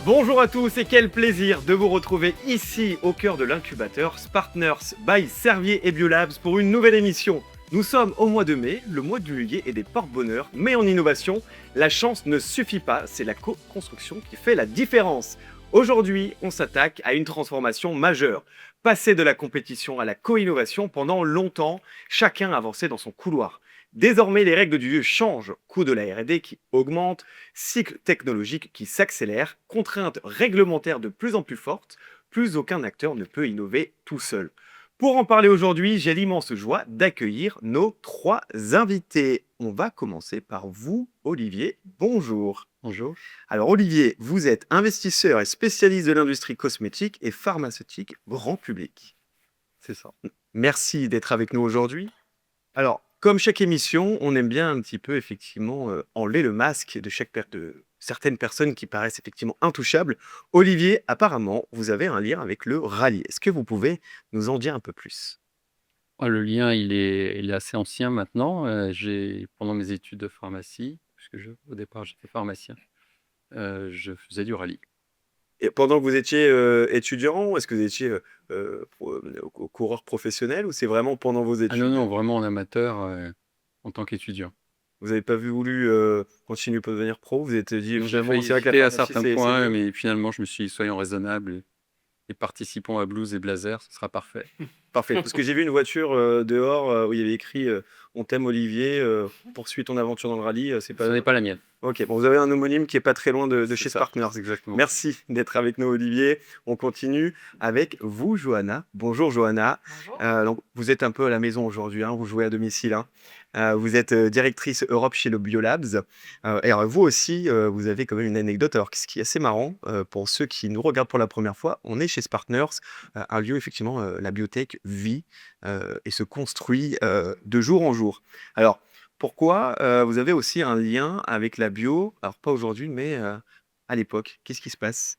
Bonjour à tous et quel plaisir de vous retrouver ici au cœur de l'incubateur Spartners by Servier et Biolabs pour une nouvelle émission. Nous sommes au mois de mai, le mois du muguet et des porte-bonheur, mais en innovation, la chance ne suffit pas, c'est la co-construction qui fait la différence. Aujourd'hui, on s'attaque à une transformation majeure. Passer de la compétition à la co-innovation pendant longtemps, chacun avançait dans son couloir. Désormais, les règles du jeu changent. Coût de la R&D qui augmente, cycle technologique qui s'accélère, contraintes réglementaires de plus en plus fortes, plus aucun acteur ne peut innover tout seul. Pour en parler aujourd'hui, j'ai l'immense joie d'accueillir nos trois invités. On va commencer par vous, Olivier. Bonjour. Bonjour. Alors Olivier, vous êtes investisseur et spécialiste de l'industrie cosmétique et pharmaceutique grand public. C'est ça. Merci d'être avec nous aujourd'hui. Alors, comme chaque émission, on aime bien un petit peu effectivement enlever le masque de certaines personnes qui paraissent effectivement intouchables. Olivier, apparemment, vous avez un lien avec le rallye. Est-ce que vous pouvez nous en dire un peu plus? Le lien, il est assez ancien maintenant. Pendant mes études de pharmacie, puisque au départ, j'étais pharmacien, je faisais du rallye. Et pendant que vous étiez étudiant, est-ce que vous étiez coureur professionnel ou c'est vraiment pendant vos Ah non, études? non, vraiment en amateur, en tant qu'étudiant. Vous n'avez pas voulu continuer pour devenir pro? Vous êtes dit J'ai finalement, failli c'est vrai que la hésiter à pharmacie, certains c'est points, mieux. mais finalement, je me suis dit, soyons raisonnables et participons à blues et blazer, ce sera parfait. Parfait, parce que j'ai vu une voiture dehors où il y avait écrit On t'aime Olivier, poursuis ton aventure dans le rallye. C'est Ce n'est pas. pas la mienne. Ok, bon, vous avez un homonyme qui est pas très loin de C'est chez ça, Spartners. exactement. Merci d'être avec nous, Olivier. On continue avec vous, Johanna. Bonjour, Johanna. Bonjour. Donc, vous êtes un peu à la maison aujourd'hui, hein, vous jouez à domicile, hein. Vous êtes directrice Europe chez le Biolabs. Et alors, vous aussi, vous avez quand même une anecdote. Alors, ce qui est assez marrant, pour ceux qui nous regardent pour la première fois, on est chez Spartners, un lieu, effectivement, la biotech vit et se construit de jour en jour. Alors, pourquoi vous avez aussi un lien avec la bio? Alors, pas aujourd'hui, mais à l'époque. Qu'est-ce qui se passe?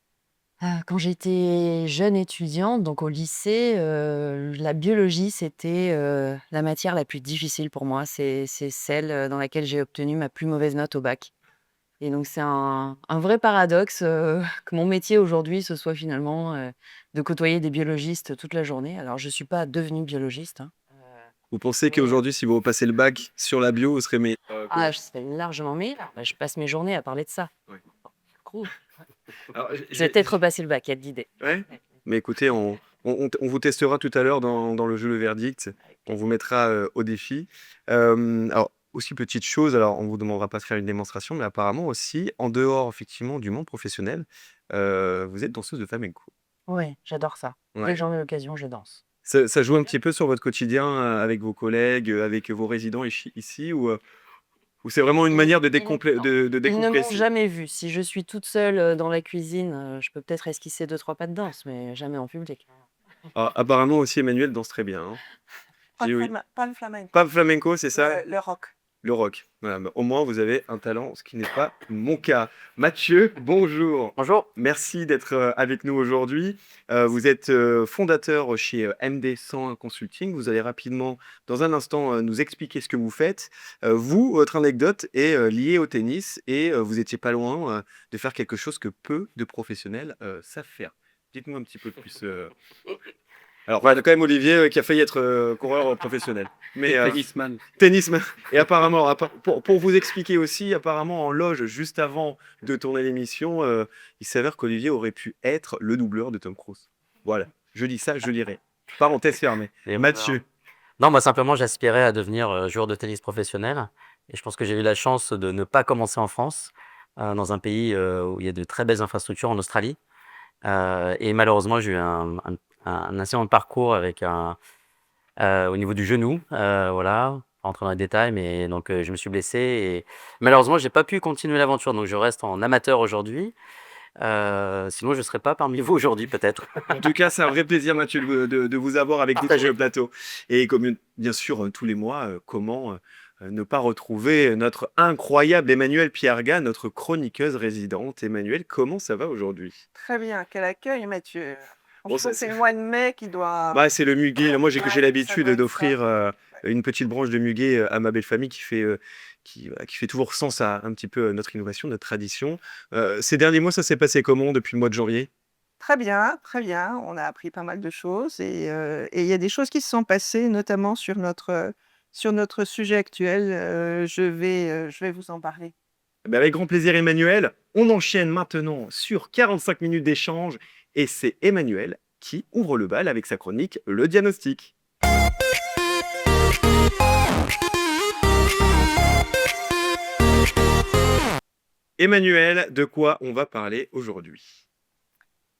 Quand j'étais jeune étudiante, donc au lycée, la biologie, c'était, la matière la plus difficile pour moi. C'est celle, dans laquelle j'ai obtenu ma plus mauvaise note au bac et donc c'est un vrai paradoxe, que mon métier aujourd'hui, ce soit finalement, de côtoyer des biologistes toute la journée. Alors je suis pas devenue biologiste, hein, Vous pensez mais qu'aujourd'hui, si vous repassez le bac sur la bio, vous serez meilleur je serais largement meilleure. Bah, je passe mes journées à parler de ça. Ouais. Cool. Alors, Je vais peut-être repasser le bac, il y a de l'idée. Ouais. Mais écoutez, on vous testera tout à l'heure dans le jeu Le Verdict. On vous mettra au défi. Alors, aussi petite chose, alors on vous demandera pas de faire une démonstration, mais apparemment aussi, en dehors effectivement du monde professionnel, vous êtes danseuse de flamenco. Ouais, j'adore ça. Dès Ouais. que j'en ai l'occasion, je danse. Ça joue un petit peu sur votre quotidien avec vos collègues, avec vos résidents ici, ou c'est vraiment une manière de, Ils ne de ils ne m'ont décompresser? jamais vue. Si je suis toute seule, dans la cuisine, je peux peut-être esquisser 2-3 pas de danse, mais jamais en public. Ah, apparemment aussi, Emmanuel danse très bien, hein. Pas J'ai le oui. flama pas le flamenco, Pas le flamenco, c'est ça? le rock. Le rock. Voilà, bah, au moins, vous avez un talent, ce qui n'est pas mon cas. Mathieu, bonjour. Bonjour. Merci d'être avec nous aujourd'hui. Vous êtes fondateur chez MD100 Consulting. Vous allez rapidement, dans un instant, nous expliquer ce que vous faites. Vous, votre anecdote est liée au tennis et vous étiez pas loin de faire quelque chose que peu de professionnels savent faire. Dites-nous un petit peu plus. Alors, on a quand même Olivier qui a failli être coureur professionnel. Mais Tennisman. tennisman. Et apparemment, pour vous expliquer aussi, apparemment en loge, juste avant de tourner l'émission, il s'avère qu'Olivier aurait pu être le doubleur de Tom Cruise. Voilà, je dis ça, je lirai. Parenthèse fermée. Et Mathieu, Non, moi simplement, j'aspirais à devenir joueur de tennis professionnel. Et je pense que j'ai eu la chance de ne pas commencer en France, dans un pays où il y a de très belles infrastructures, en Australie. Et malheureusement, j'ai eu un accident de parcours au niveau du genou. Voilà, pas rentrer dans les détails, mais donc je me suis blessé. Et malheureusement, j'ai pas pu continuer l'aventure. Donc je reste en amateur aujourd'hui. Sinon, je ne serais pas parmi vous aujourd'hui, peut-être. en tout cas, c'est un vrai plaisir, Mathieu, de vous avoir avec nous sur Partagez. le plateau. Et comme bien sûr, tous les mois, comment ne pas retrouver notre incroyable Emmanuel Pierga, notre chroniqueuse résidente. Emmanuel, comment ça va aujourd'hui? Très bien, quel accueil Mathieu. Bon, Franchement, c'est le mois de mai qui doit bah, c'est le muguet. Moi, j'ai ouais, l'habitude ça doit être d'offrir ça. une petite branche de muguet à ma belle famille voilà, qui fait toujours sens à un petit peu notre innovation, notre tradition. Ces derniers mois, ça s'est passé comment depuis le mois de janvier? Très bien, très bien. On a appris pas mal de choses et il y a des choses qui se sont passées, notamment sur notre sujet actuel. Je vais vous en parler. Ben, avec grand plaisir, Emmanuel. On enchaîne maintenant sur 45 minutes d'échange et c'est Emmanuel qui ouvre le bal avec sa chronique Le Diagnostic. Emmanuel, de quoi on va parler aujourd'hui?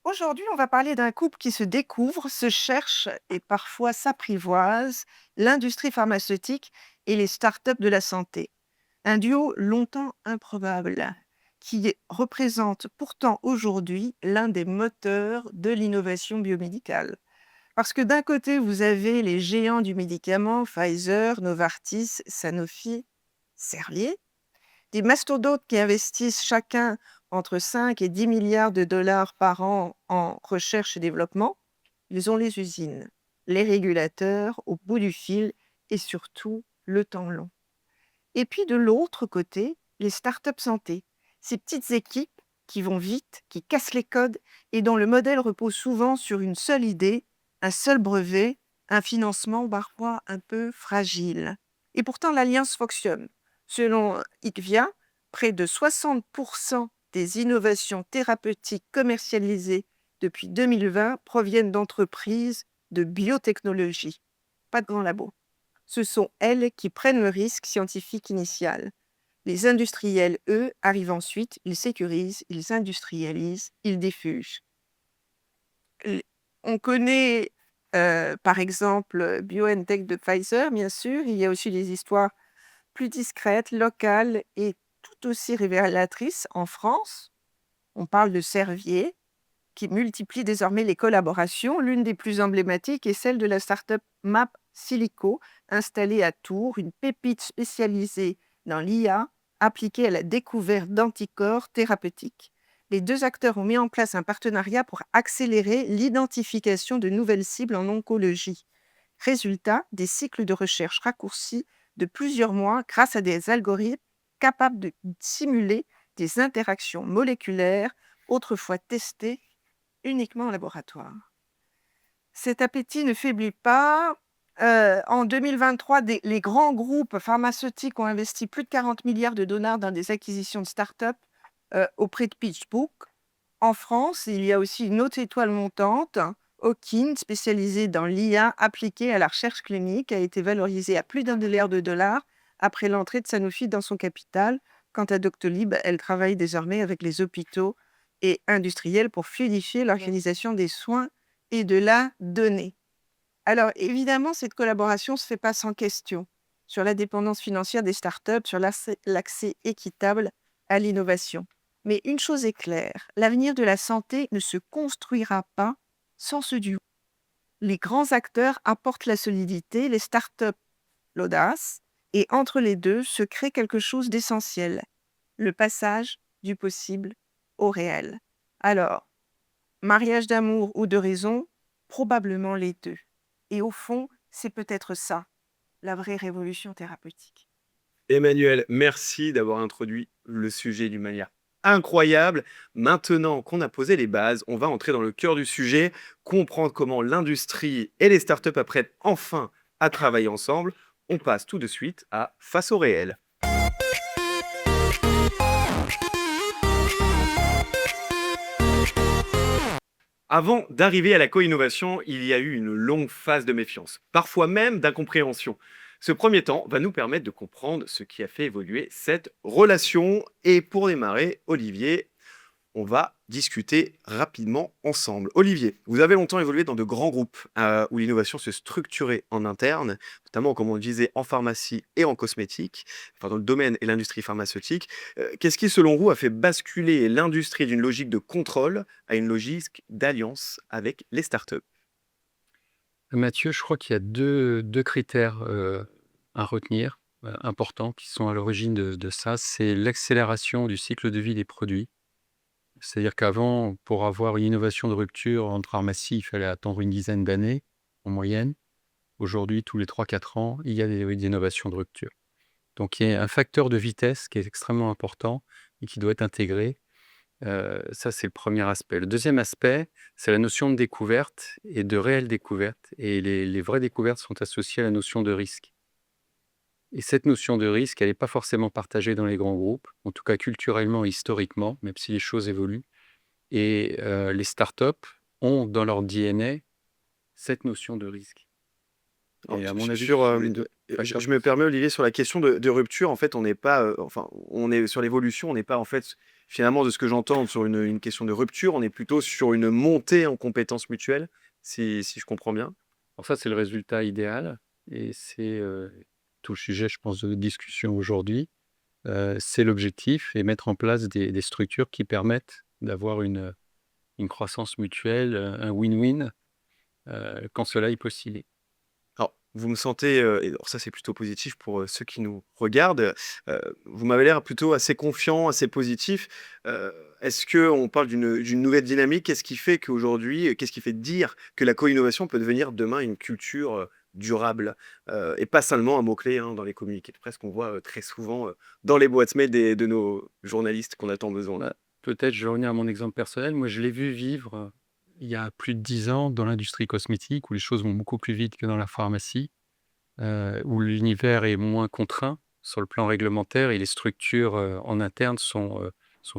Aujourd'hui, on va parler d'un couple qui se découvre, se cherche et parfois s'apprivoise, l'industrie pharmaceutique et les startups de la santé. Un duo longtemps improbable qui représente pourtant aujourd'hui l'un des moteurs de l'innovation biomédicale. Parce que d'un côté, vous avez les géants du médicament, Pfizer, Novartis, Sanofi, Servier, des mastodontes qui investissent chacun entre 5 et 10 milliards de dollars par an en recherche et développement. Ils ont les usines, les régulateurs au bout du fil et surtout le temps long. Et puis de l'autre côté, les startups santé, ces petites équipes qui vont vite, qui cassent les codes et dont le modèle repose souvent sur une seule idée, un seul brevet, un financement parfois un peu fragile. Et pourtant, l'alliance fonctionne. Selon IQVIA, près de 60% des innovations thérapeutiques commercialisées depuis 2020 proviennent d'entreprises de biotechnologie, pas de grands labos. Ce sont elles qui prennent le risque scientifique initial. Les industriels, eux, arrivent ensuite, ils sécurisent, ils industrialisent, ils diffusent. On connaît par exemple BioNTech de Pfizer, bien sûr. Il y a aussi des histoires plus discrètes, locales et tout aussi révélatrices en France. On parle de Servier, qui multiplie désormais les collaborations. L'une des plus emblématiques est celle de la start-up Map Silico, installée à Tours, une pépite spécialisée dans l'IA appliquée à la découverte d'anticorps thérapeutiques. Les deux acteurs ont mis en place un partenariat pour accélérer l'identification de nouvelles cibles en oncologie. Résultat, des cycles de recherche raccourcis de plusieurs mois grâce à des algorithmes capables de simuler des interactions moléculaires autrefois testées uniquement en laboratoire. Cet appétit ne faiblit pas. En 2023, les grands groupes pharmaceutiques ont investi plus de 40 milliards de dollars dans des acquisitions de start-up auprès de PitchBook. En France, il y a aussi une autre étoile montante, Hawkin, spécialisée dans l'IA appliquée à la recherche clinique, a été valorisée à plus d'1 milliard de dollars après l'entrée de Sanofi dans son capital. Quant à Doctolib, elle travaille désormais avec les hôpitaux et industriels pour fluidifier l'organisation des soins et de la donnée. Alors évidemment, cette collaboration ne se fait pas sans question sur la dépendance financière des startups, sur l'accès équitable à l'innovation. Mais une chose est claire, l'avenir de la santé ne se construira pas sans ce duo. Les grands acteurs apportent la solidité, les startups l'audace, et entre les deux se crée quelque chose d'essentiel, le passage du possible au réel. Alors, mariage d'amour ou de raison, probablement les deux. Et au fond, c'est peut-être ça, la vraie révolution thérapeutique. Emmanuel, merci d'avoir introduit le sujet d'une manière incroyable. Maintenant qu'on a posé les bases, on va entrer dans le cœur du sujet, comprendre comment l'industrie et les startups apprennent enfin à travailler ensemble. On passe tout de suite à Face au réel. Avant d'arriver à la co-innovation, il y a eu une longue phase de méfiance, parfois même d'incompréhension. Ce premier temps va nous permettre de comprendre ce qui a fait évoluer cette relation. Et pour démarrer, Olivier, on va discuter rapidement ensemble. Olivier, vous avez longtemps évolué dans de grands groupes où l'innovation se structurait en interne, notamment comme on le disait en pharmacie et en cosmétique, enfin dans le domaine et l'industrie pharmaceutique. Qu'est-ce qui, selon vous, a fait basculer l'industrie d'une logique de contrôle à une logique d'alliance avec les startups? Mathieu, je crois qu'il y a deux critères à retenir, importants, qui sont à l'origine de ça. C'est l'accélération du cycle de vie des produits. C'est-à-dire qu'avant, pour avoir une innovation de rupture en pharmacie, il fallait attendre une dizaine d'années en moyenne. Aujourd'hui, tous les 3-4 ans, il y a des innovations de rupture. Donc il y a un facteur de vitesse qui est extrêmement important et qui doit être intégré. Ça, c'est le premier aspect. Le deuxième aspect, c'est la notion de découverte et de réelle découverte. Et les vraies découvertes sont associées à la notion de risque. Et cette notion de risque, elle n'est pas forcément partagée dans les grands groupes, en tout cas culturellement et historiquement, même si les choses évoluent. Et les startups ont dans leur DNA cette notion de risque. Alors, Et à mon avis, sur, les deux je facteurs. me permets, Olivier, sur la question de rupture, en fait, on n'est pas, enfin, on est sur l'évolution, on n'est pas, en fait, finalement, de ce que j'entends, sur une question de rupture, on est plutôt sur une montée en compétences mutuelles, si je comprends bien. Alors ça, c'est le résultat idéal. Et c'est tout le sujet, je pense, de discussion aujourd'hui. C'est l'objectif et mettre en place des structures qui permettent d'avoir une croissance mutuelle, un win-win quand cela est possible. Alors, vous me sentez, et alors ça, c'est plutôt positif pour ceux qui nous regardent. Vous m'avez l'air plutôt assez confiant, assez positif. Est-ce qu'on parle d'une nouvelle dynamique? Qu'est-ce qui fait qu'aujourd'hui, qu'est-ce qui fait dire que la co-innovation peut devenir demain une culture durable et pas seulement un mot-clé hein, dans les communiqués de presse qu'on voit très souvent dans les boîtes mail de nos journalistes qu'on a tant besoin? Bah, peut-être, je vais revenir à mon exemple personnel. Moi, je l'ai vu vivre il y a plus de 10 ans dans l'industrie cosmétique, où les choses vont beaucoup plus vite que dans la pharmacie, où l'univers est moins contraint sur le plan réglementaire et les structures en interne sont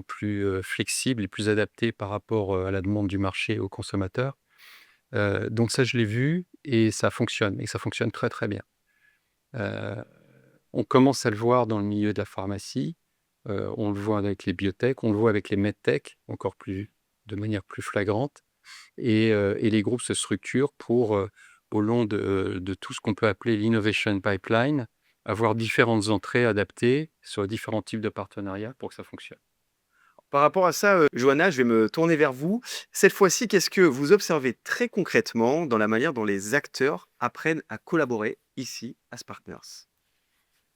plus flexibles et plus adaptées par rapport à la demande du marché et aux consommateurs. Donc ça, je l'ai vu et ça fonctionne très très bien. Euh, on commence à le voir dans le milieu de la pharmacie, on le voit avec les biotech, on le voit avec les medtech, de manière plus flagrante. Et les groupes se structurent pour, au long de tout ce qu'on peut appeler l'innovation pipeline, avoir différentes entrées adaptées sur différents types de partenariats pour que ça fonctionne. Par rapport à ça, Johanna, je vais me tourner vers vous. Cette fois-ci, qu'est-ce que vous observez très concrètement dans la manière dont les acteurs apprennent à collaborer ici à Sparkners?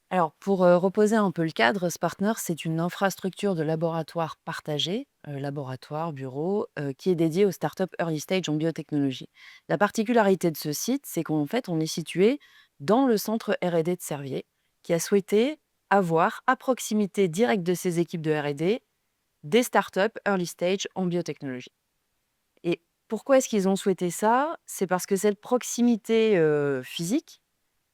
Alors, pour reposer un peu le cadre, Spartner, c'est une infrastructure de laboratoire partagée, laboratoire, bureau, qui est dédiée aux startups early stage en biotechnologie. La particularité de ce site, c'est qu'en fait, on est situé dans le centre R&D de Servier, qui a souhaité avoir à proximité directe de ses équipes de R&D des startups early stage en biotechnologie. Et pourquoi est-ce qu'ils ont souhaité ça? C'est parce que cette proximité physique,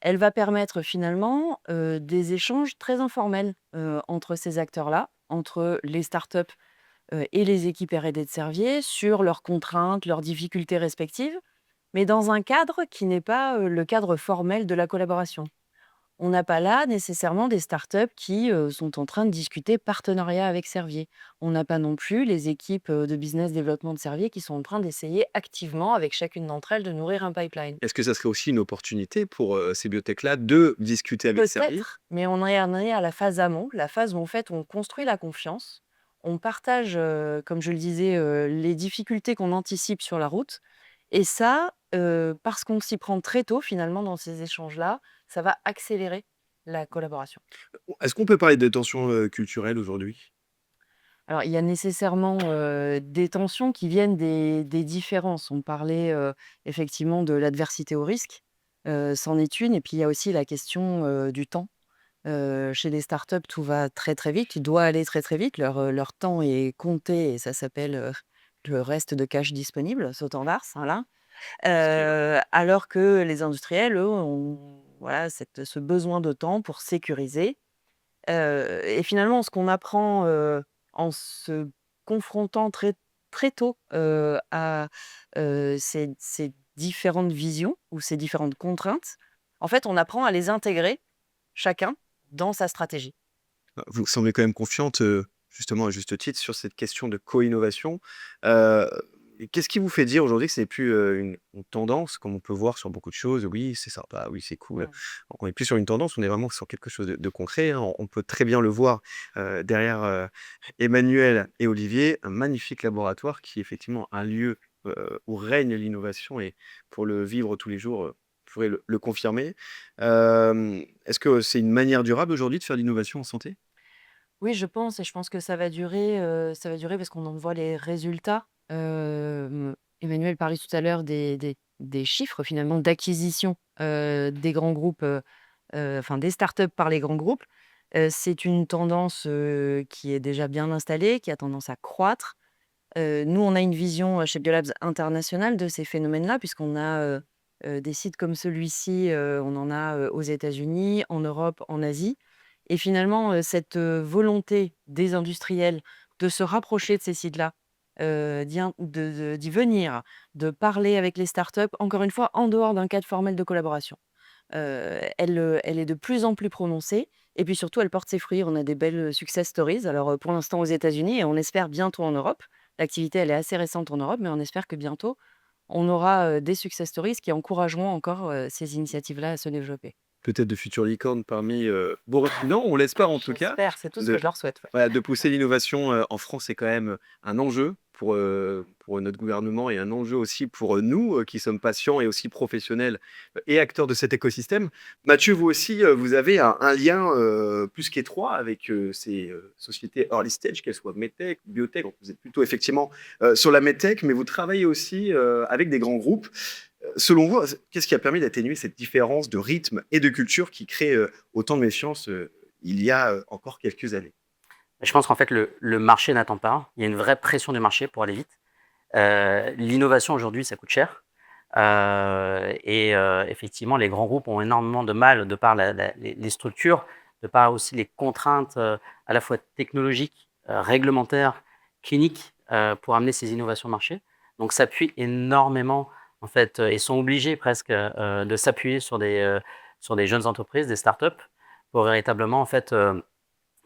elle va permettre finalement des échanges très informels entre ces acteurs-là, entre les startups et les équipes R&D de Servier, sur leurs contraintes, leurs difficultés respectives, mais dans un cadre qui n'est pas le cadre formel de la collaboration. On n'a pas là nécessairement des startups qui sont en train de discuter partenariat avec Servier. On n'a pas non plus les équipes de business développement de Servier qui sont en train d'essayer activement, avec chacune d'entre elles, de nourrir un pipeline. Est-ce que ça serait aussi une opportunité pour ces biotech-là de discuter avec Servier? Peut-être, mais on est à la phase amont, la phase où en fait on construit la confiance, on partage, comme je le disais, les difficultés qu'on anticipe sur la route. Et ça, parce qu'on s'y prend très tôt finalement dans ces échanges-là, ça va accélérer la collaboration. Est-ce qu'on peut parler de tensions culturelles aujourd'hui? Alors, il y a nécessairement des tensions qui viennent des différences. On parlait effectivement de l'adversité au risque, c'en est une. Et puis il y a aussi la question du temps. Chez les startups, tout va très très vite, il doit aller très très vite. Leur temps est compté et ça s'appelle le reste de cash disponible, sautant d'Ars, voilà. C'est vrai. Alors que les industriels, eux, ont voilà, ce besoin de temps pour sécuriser. Et finalement, ce qu'on apprend, en se confrontant très très tôt, à, ces différentes visions ou ces différentes contraintes, en fait, on apprend à les intégrer, chacun, dans sa stratégie. Vous semblez quand même confiante, justement à juste titre sur cette question de co-innovation. Heu, et qu'est-ce qui vous fait dire aujourd'hui que ce n'est plus, une tendance comme on peut voir sur beaucoup de choses? Oui, c'est sympa, oui, c'est cool. Mmh. On n'est plus sur une tendance, on est vraiment sur quelque chose de concret, hein. On peut très bien le voir, derrière, Emmanuel et Olivier, un magnifique laboratoire qui est effectivement un lieu, où règne l'innovation et pour le vivre tous les jours, vous pourrez le confirmer. Est-ce que c'est une manière durable aujourd'hui de faire de l'innovation en santé? Oui, je pense et je pense que ça va durer parce qu'on en voit les résultats. Emmanuel parlait tout à l'heure des chiffres finalement d'acquisition, des grands groupes, enfin des startups par les grands groupes. C'est une tendance, qui est déjà bien installée, qui a tendance à croître. Nous, on a une vision, chez Biolabs internationale de ces phénomènes-là puisqu'on a, des sites comme celui-ci, on en a, aux États-Unis, en Europe, en Asie et finalement, cette, volonté des industriels de se rapprocher de ces sites-là, d'y venir, de parler avec les startups, encore une fois, en dehors d'un cadre formel de collaboration. Elle est de plus en plus prononcée et puis surtout, elle porte ses fruits. On a des belles, success stories. Alors, pour l'instant aux États-Unis et on espère bientôt en Europe. L'activité, elle est assez récente en Europe, mais on espère que bientôt, on aura, des success stories qui encourageront encore, ces initiatives-là à se développer. Peut-être de futures licornes parmi vos non, on l'espère en tout cas. J'espère, c'est tout ce que je leur souhaite, ouais. Voilà, de pousser l'innovation en France, c'est quand même un enjeu pour notre gouvernement et un enjeu aussi pour nous qui sommes patients et aussi professionnels et acteurs de cet écosystème. Mathieu, vous aussi, vous avez un lien plus qu'étroit avec ces sociétés early stage, qu'elles soient medtech, biotech. Donc vous êtes plutôt effectivement sur la medtech, mais vous travaillez aussi avec des grands groupes. Selon vous, qu'est-ce qui a permis d'atténuer cette différence de rythme et de culture qui crée autant de méfiance il y a encore quelques années? Je pense qu'en fait, le marché n'attend pas. Il y a une vraie pression du marché pour aller vite. L'innovation aujourd'hui, ça coûte cher. Effectivement, les grands groupes ont énormément de mal de par les structures, de par aussi les contraintes à la fois technologiques, réglementaires, cliniques pour amener ces innovations au marché. Donc, s'appuient énormément, en fait, et sont obligés presque de s'appuyer sur des jeunes entreprises, des startups, pour véritablement, en fait,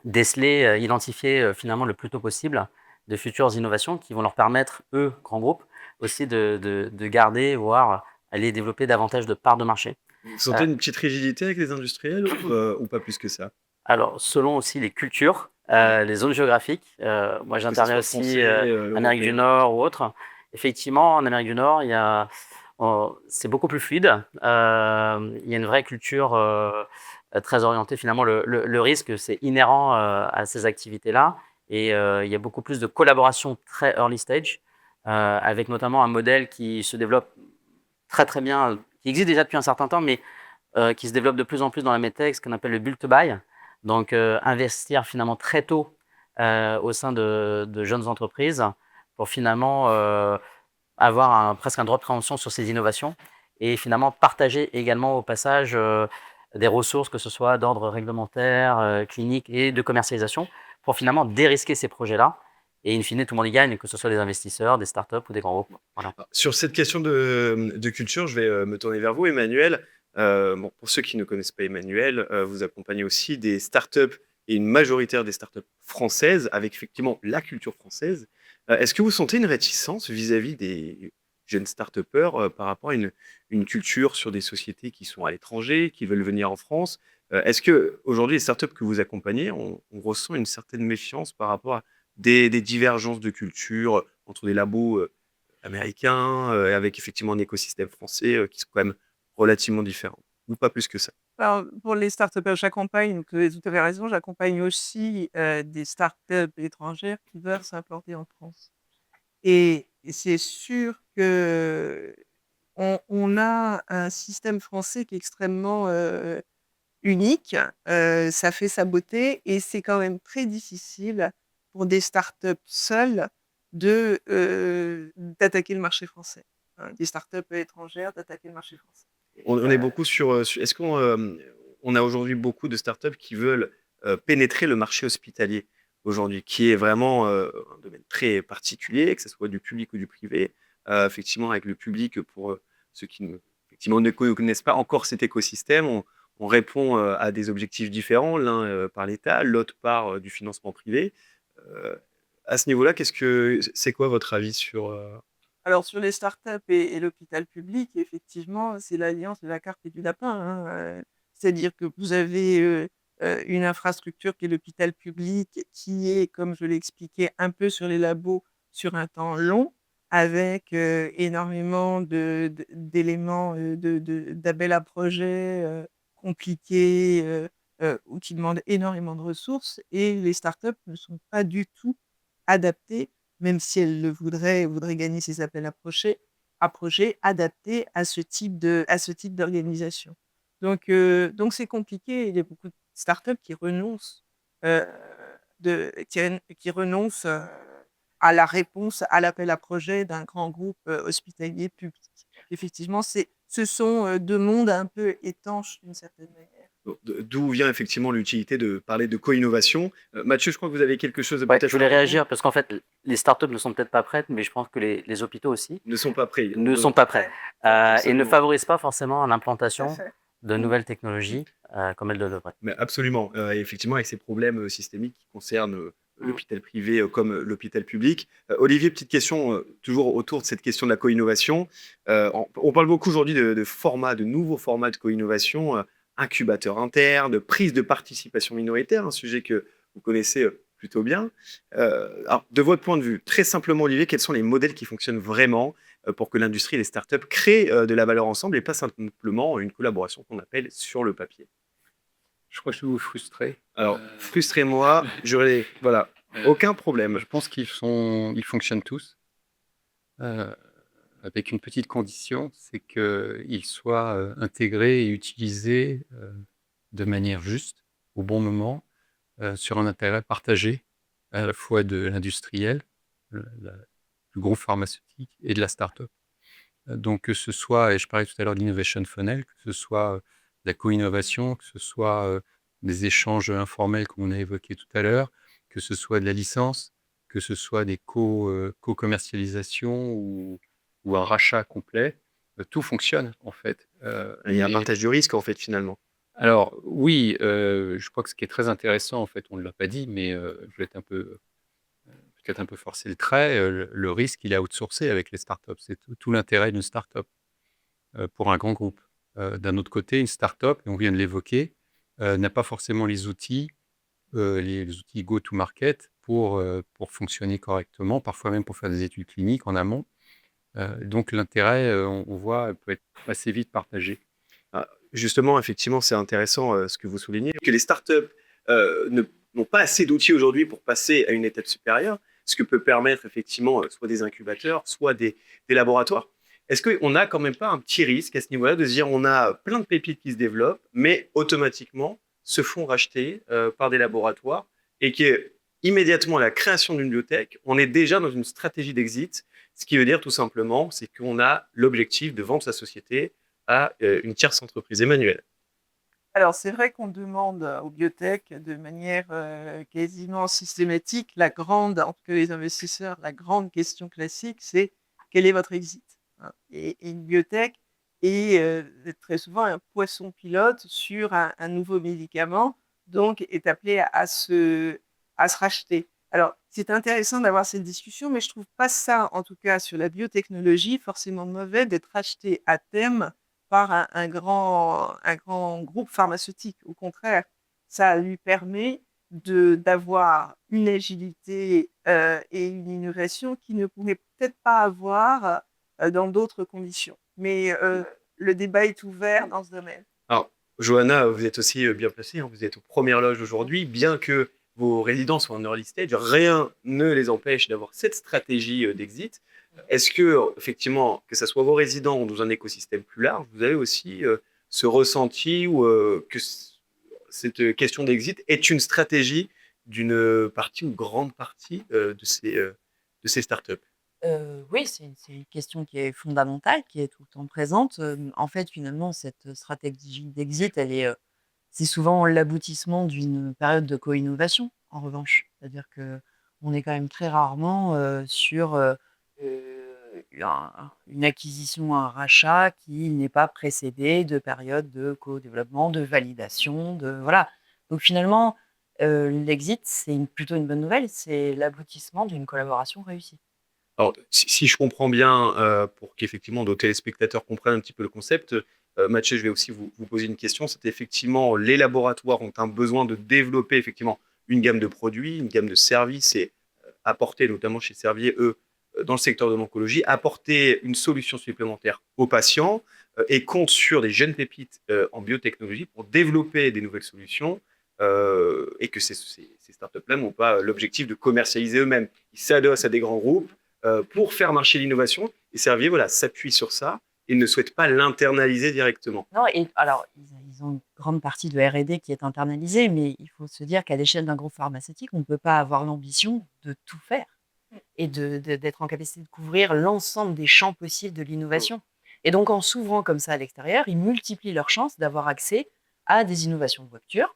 déceler, identifier finalement le plus tôt possible de futures innovations qui vont leur permettre, eux, grands groupes, aussi de garder, voire aller développer davantage de parts de marché. Vous sentez une petite rigidité avec les industriels ou pas plus que ça? Alors, selon aussi les cultures, les zones géographiques, moi Que ce j'interviens soit aussi français, Amérique du européen. Nord ou autre. Effectivement, en Amérique du Nord, c'est beaucoup plus fluide. Il y a une vraie culture très orientée. Finalement, le risque, c'est inhérent à ces activités-là. Et il y a beaucoup plus de collaboration très early stage, avec notamment un modèle qui se développe très très bien, qui existe déjà depuis un certain temps, mais qui se développe de plus en plus dans la medtech, ce qu'on appelle le build to buy. Donc, investir finalement très tôt au sein de jeunes entreprises pour finalement avoir presque un droit de préemption sur ces innovations et finalement partager également au passage des ressources, que ce soit d'ordre réglementaire, clinique et de commercialisation, pour finalement dérisquer ces projets-là. Et in fine, tout le monde y gagne, que ce soit des investisseurs, des startups ou des grands groupes. Voilà. Sur cette question de culture, je vais me tourner vers vous, Emmanuel. Bon, pour ceux qui ne connaissent pas Emmanuel, vous accompagnez aussi des startups et une majoritaire des startups françaises avec effectivement la culture française. Est-ce que vous sentez une réticence vis-à-vis des jeunes start-upers par rapport à une culture sur des sociétés qui sont à l'étranger, qui veulent venir en France? Est-ce que aujourd'hui les startups que vous accompagnez, on ressent une certaine méfiance par rapport à des divergences de culture entre des labos américains, avec effectivement un écosystème français qui sont quand même relativement différents, ou pas plus que ça? Alors, pour les startupers que j'accompagne, donc vous avez raison, j'accompagne aussi des startups étrangères qui veulent s'implanter en France. Et c'est sûr que on a un système français qui est extrêmement unique. Ça fait sa beauté et c'est quand même très difficile pour des startups seules d'attaquer le marché français. Hein, des startups étrangères d'attaquer le marché français. On est beaucoup est-ce qu'on, on a aujourd'hui beaucoup de startups qui veulent, pénétrer le marché hospitalier aujourd'hui, qui est vraiment, un domaine très particulier, que ce soit du public ou du privé. Effectivement avec le public, pour, ceux qui effectivement ne connaissent pas encore cet écosystème, on répond, à des objectifs différents, l'un, par l'État, l'autre par, du financement privé. Heu, à ce niveau-là, c'est quoi votre avis sur, Alors sur les startups et l'hôpital public, effectivement, c'est l'alliance de la carpe et du lapin, hein, c'est-à-dire que vous avez, une infrastructure qui est l'hôpital public, qui est, comme je l'ai expliqué, un peu sur les labos sur un temps long, avec, énormément d'éléments, d'appels à projets, compliqués, ou qui demandent énormément de ressources et les startups ne sont pas du tout adaptées même si elle le voudrait gagner ses appels à projets adaptés à ce type d'organisation. Donc c'est compliqué. Il y a beaucoup de startups qui renoncent, euh, qui renoncent à la réponse à l'appel à projet d'un grand groupe hospitalier public. Effectivement, ce sont deux mondes un peu étanches d'une certaine manière. D'où vient effectivement l'utilité de parler de co-innovation. Mathieu, je crois que vous avez quelque chose Ouais, peut-être je voulais à rajouter. réagir parce qu'en fait, les startups ne sont peut-être pas prêtes, mais je pense que les hôpitaux aussi Ne sont pas prêts. ne sont pas prêts et ne Absolument. favorisent pas forcément Tout à l'implantation fait. de nouvelles technologies comme elles le devraient. Mais absolument. Et effectivement, avec ces problèmes systémiques qui concernent l'hôpital privé comme l'hôpital public. Olivier, petite question, toujours autour de cette question de la co-innovation. On parle beaucoup aujourd'hui de formats, de nouveaux formats de co-innovation, incubateurs internes, de prise de participation minoritaire, un sujet que vous connaissez plutôt bien. Alors, de votre point de vue, très simplement, Olivier, quels sont les modèles qui fonctionnent vraiment pour que l'industrie et les startups créent de la valeur ensemble et pas simplement une collaboration qu'on appelle sur le papier? Je crois que je vais vous frustrer. Alors, frustrez-moi, voilà, aucun problème. Je pense ils fonctionnent tous, avec une petite condition, c'est qu'ils soient intégrés et utilisés de manière juste, au bon moment, sur un intérêt partagé, à la fois de l'industriel, du groupe pharmaceutique et de la start-up. Donc que ce soit, et je parlais tout à l'heure de l'innovation funnel, que ce soit de la co-innovation, que ce soit des échanges informels comme on a évoqué tout à l'heure, que ce soit de la licence, que ce soit des co-commercialisations ou un rachat complet, tout fonctionne en fait. Il y a un Mais- partage du risque, en fait, finalement. alors oui, je crois que ce qui est très intéressant, en fait, on ne l'a pas dit, mais je vais être peut-être un peu forcer le trait, le risque, il est outsourcé avec les startups. C'est tout l'intérêt d'une startup pour un grand groupe. D'un autre côté, une startup, et on vient de l'évoquer, n'a pas forcément les outils go-to-market pour fonctionner correctement, parfois même pour faire des études cliniques en amont. Donc l'intérêt, on voit, peut être assez vite partagé. Justement, effectivement, c'est intéressant ce que vous soulignez, que les startups n'ont pas assez d'outils aujourd'hui pour passer à une étape supérieure, ce que peut permettre effectivement soit des incubateurs, soit des laboratoires. Est-ce qu'on n'a quand même pas un petit risque à ce niveau-là de se dire on a plein de pépites qui se développent, mais automatiquement se font racheter par des laboratoires et qu'immédiatement à la création d'une biotech, on est déjà dans une stratégie d'exit, ce qui veut dire tout simplement, c'est qu'on a l'objectif de vendre sa société à une tierce entreprise. Emmanuel. Alors, c'est vrai qu'on demande aux biotech de manière quasiment systématique, en tout cas les investisseurs, la grande question classique, c'est quel est votre exit, hein? Et une biotech est très souvent un poisson pilote sur un nouveau médicament, donc est appelé à se racheter. Alors, c'est intéressant d'avoir cette discussion, mais je trouve pas ça, en tout cas sur la biotechnologie, forcément mauvais d'être racheté à terme par un grand groupe pharmaceutique. Au contraire, ça lui permet d'avoir une agilité et une innovation qu'il ne pourrait peut-être pas avoir dans d'autres conditions. Mais le débat est ouvert dans ce domaine. Alors, Johanna, vous êtes aussi bien placée, hein, vous êtes aux premières loges aujourd'hui, bien que vos résidents soient en early stage, rien ne les empêche d'avoir cette stratégie d'exit. Est-ce que, effectivement, que ce soit vos résidents ou dans un écosystème plus large, vous avez aussi ce ressenti ou que cette question d'exit est une stratégie d'une partie ou grande partie de ces startups? Oui, c'est une question qui est fondamentale, qui est tout le temps présente. En fait, finalement, cette stratégie d'exit, c'est souvent l'aboutissement d'une période de co-innovation, en revanche. C'est-à-dire qu'on est quand même très rarement sur une acquisition, un rachat qui n'est pas précédé de période de co-développement, de validation, voilà. Donc finalement, l'exit, c'est plutôt une bonne nouvelle, c'est l'aboutissement d'une collaboration réussie. Alors, si je comprends bien, pour qu'effectivement nos téléspectateurs comprennent un petit peu le concept, Mathieu, je vais aussi vous poser une question. C'est effectivement, les laboratoires ont un besoin de développer effectivement une gamme de produits, une gamme de services et apporter, notamment chez Servier, eux, dans le secteur de l'oncologie, apporter une solution supplémentaire aux patients et comptent sur des jeunes pépites en biotechnologie pour développer des nouvelles solutions et que ces startups-là n'ont pas l'objectif de commercialiser eux-mêmes. Ils s'adossent à des grands groupes pour faire marcher l'innovation Servier voilà, s'appuie sur ça et ne souhaite pas l'internaliser directement. Non, et alors, ils ont une grande partie de R&D qui est internalisée, mais il faut se dire qu'à l'échelle d'un groupe pharmaceutique, on ne peut pas avoir l'ambition de tout faire et d'être en capacité de couvrir l'ensemble des champs possibles de l'innovation. Et donc, en s'ouvrant comme ça à l'extérieur, ils multiplient leurs chances d'avoir accès à des innovations de rupture.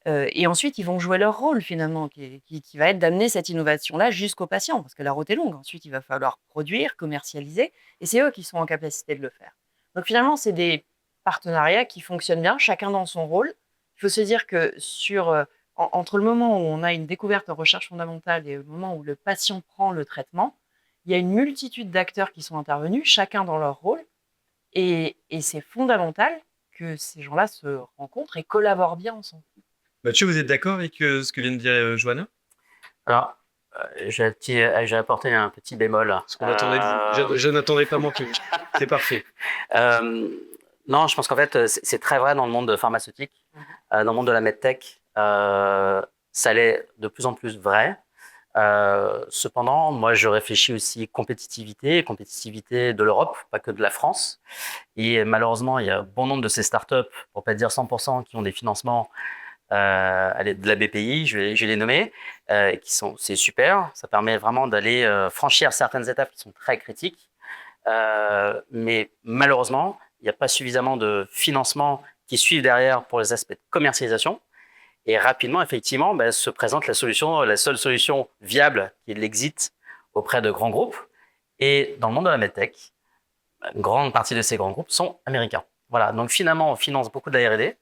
Et ensuite, ils vont jouer leur rôle finalement, qui va être d'amener cette innovation-là jusqu'au patient, parce que la route est longue. Ensuite, il va falloir produire, commercialiser, et c'est eux qui sont en capacité de le faire. Donc finalement, c'est des partenariats qui fonctionnent bien, chacun dans son rôle. Il faut se dire que entre le moment où on a une découverte en recherche fondamentale et le moment où le patient prend le traitement, il y a une multitude d'acteurs qui sont intervenus, chacun dans leur rôle, et c'est fondamental que ces gens-là se rencontrent et collaborent bien ensemble. Mathieu, vous êtes d'accord avec ce que vient de dire Johanna? Alors, j'ai apporté un petit bémol. Parce qu'on attendait, je n'attendais pas mon truc. C'est parfait. Non, je pense qu'en fait, c'est très vrai dans le monde pharmaceutique, dans le monde de la medtech. Ça l'est de plus en plus vrai. Cependant, moi, je réfléchis aussi compétitivité de l'Europe, pas que de la France. Et malheureusement, il y a bon nombre de ces startups, pour pas dire 100%, qui ont des financements de la BPI, je vais les nommer, c'est super. Ça permet vraiment d'aller franchir certaines étapes qui sont très critiques. Mais malheureusement, il n'y a pas suffisamment de financement qui suivent derrière pour les aspects de commercialisation. Et rapidement, effectivement, se présente la seule solution viable qui est l'exit auprès de grands groupes. Et dans le monde de la medtech, une grande partie de ces grands groupes sont américains. Voilà, donc finalement, on finance beaucoup de la R&D